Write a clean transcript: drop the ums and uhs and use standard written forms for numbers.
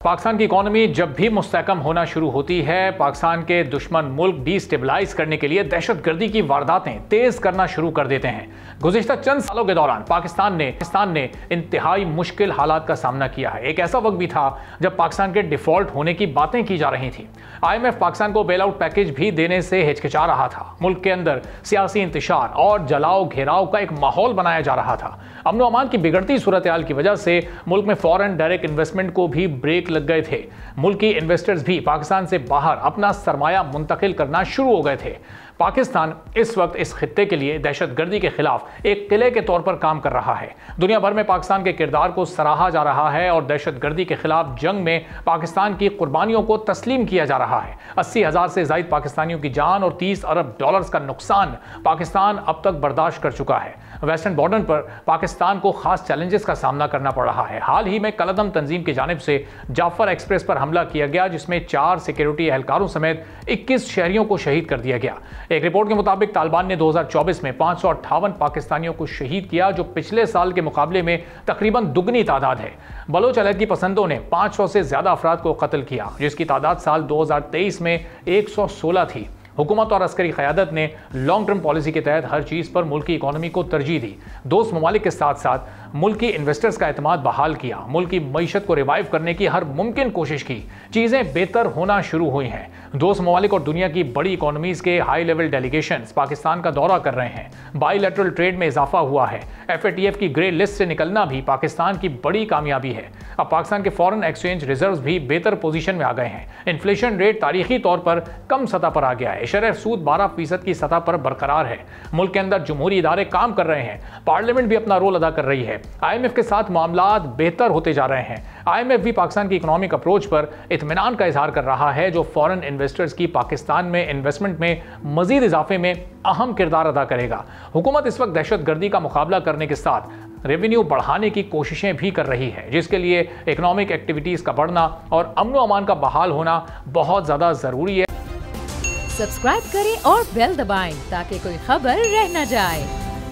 पाकिस्तान की इकॉनमी जब भी मुस्तहकम होना शुरू होती है, पाकिस्तान के दुश्मन मुल्क डिस्टेबलाइज करने के लिए दहशतगर्दी की वारदातें तेज करना शुरू कर देते हैं। गुज़िश्ता चंद सालों के दौरान पाकिस्तान ने इंतहाई मुश्किल हालात का सामना किया है। एक ऐसा वक्त भी था जब पाकिस्तान के डिफॉल्ट होने की बातें की जा रही थी। IMF पाकिस्तान को बेल आउट पैकेज भी देने से हिचकिचा रहा था। मुल्क के अंदर सियासी इंतशार और जलाओ घेराव का एक माहौल बनाया जा रहा था। अमन व अमान की बिगड़ती सूरत हाल की वजह से मुल्क में फॉरेन डायरेक्ट इन्वेस्टमेंट को भी ब्रेक लग गए थे। मुल्की इन्वेस्टर्स भी पाकिस्तान से बाहर अपना सरमाया मुंतकिल करना शुरू हो गए थे। पाकिस्तान इस वक्त इस खित्ते के लिए दहशतगर्दी के खिलाफ एक किले के तौर पर काम कर रहा है। दुनिया भर में पाकिस्तान के किरदार को सराहा जा रहा है और दहशतगर्दी के खिलाफ जंग में पाकिस्तान की कुर्बानियों को तस्लीम किया जा रहा है। 80,000 से ज़ायद पाकिस्तानियों की जान और 30 अरब डॉलर्स का नुकसान पाकिस्तान अब तक बर्दाश्त कर चुका है। वेस्टर्न बॉर्डर पर पाकिस्तान को खास चैलेंजेस का सामना करना पड़ रहा है। हाल ही में कलअदम तंजीम की जानिब से जाफर एक्सप्रेस पर हमला किया गया, जिसमें 4 सिक्योरिटी एहलकारों समेत 21 शहरियों को शहीद कर दिया गया। एक रिपोर्ट के मुताबिक तालिबान ने 2024 में 558 पाकिस्तानियों को शहीद किया, जो पिछले साल के मुकाबले में तकरीबन दुगनी तादाद है। बलोच अलहदगी पसंदों ने 500 से ज्यादा अफराद को कत्ल किया, जिसकी तादाद साल 2023 में 116 थी। हुकूमत और अस्करी क़यादत ने लॉन्ग टर्म पॉलिसी के तहत हर चीज़ पर मुल्क की इकॉनमी को तरजीह दी। दोस्त ममालिक के साथ साथ मुल्की इन्वेस्टर्स का एतमाद बहाल किया। मुल्क की मईशत को रिवाइव करने की हर मुमकिन कोशिश की। चीज़ें बेहतर होना शुरू हुई हैं। दोस्त ममालिक और दुनिया की बड़ी इकॉनमीज़ के हाई लेवल डेलीगेशंस पाकिस्तान का दौरा कर रहे हैं। बाईलैटरल ट्रेड में इजाफा हुआ है। FATF की ग्रे लिस्ट से निकलना भी पाकिस्तान की बड़ी कामयाबी है। अब पाकिस्तान के फॉरेन एक्सचेंज रिजर्व्स भी बेहतर पोजीशन में आ गए हैं। इन्फ्लेशन रेट तारीखी तौर पर कम सतह पर आ गया है। शरह सूद 12% की सतह पर बरकरार है। मुल्क के अंदर जमहूरी इदारे काम कर रहे हैं। पार्लियामेंट भी अपना रोल अदा कर रही है। IMF के साथ मामलात बेहतर होते जा रहे हैं। IMF भी पाकिस्तान की इकोनॉमिक अप्रोच पर इत्मीनान का इजहार कर रहा है, जो फॉरेन इन्वेस्टर्स की पाकिस्तान में इन्वेस्टमेंट में मजीद इजाफे में अहम किरदार अदा करेगा। हुकूमत इस वक्त दहशतगर्दी का मुकाबला करने के साथ रेवेन्यू बढ़ाने की कोशिशें भी कर रही है, जिसके लिए इकोनॉमिक एक्टिविटीज का बढ़ना और अमन व अमान का बहाल होना बहुत ज्यादा जरूरी है। सब्सक्राइब करें और बेल दबाएं ताकि कोई खबर रह न जाए।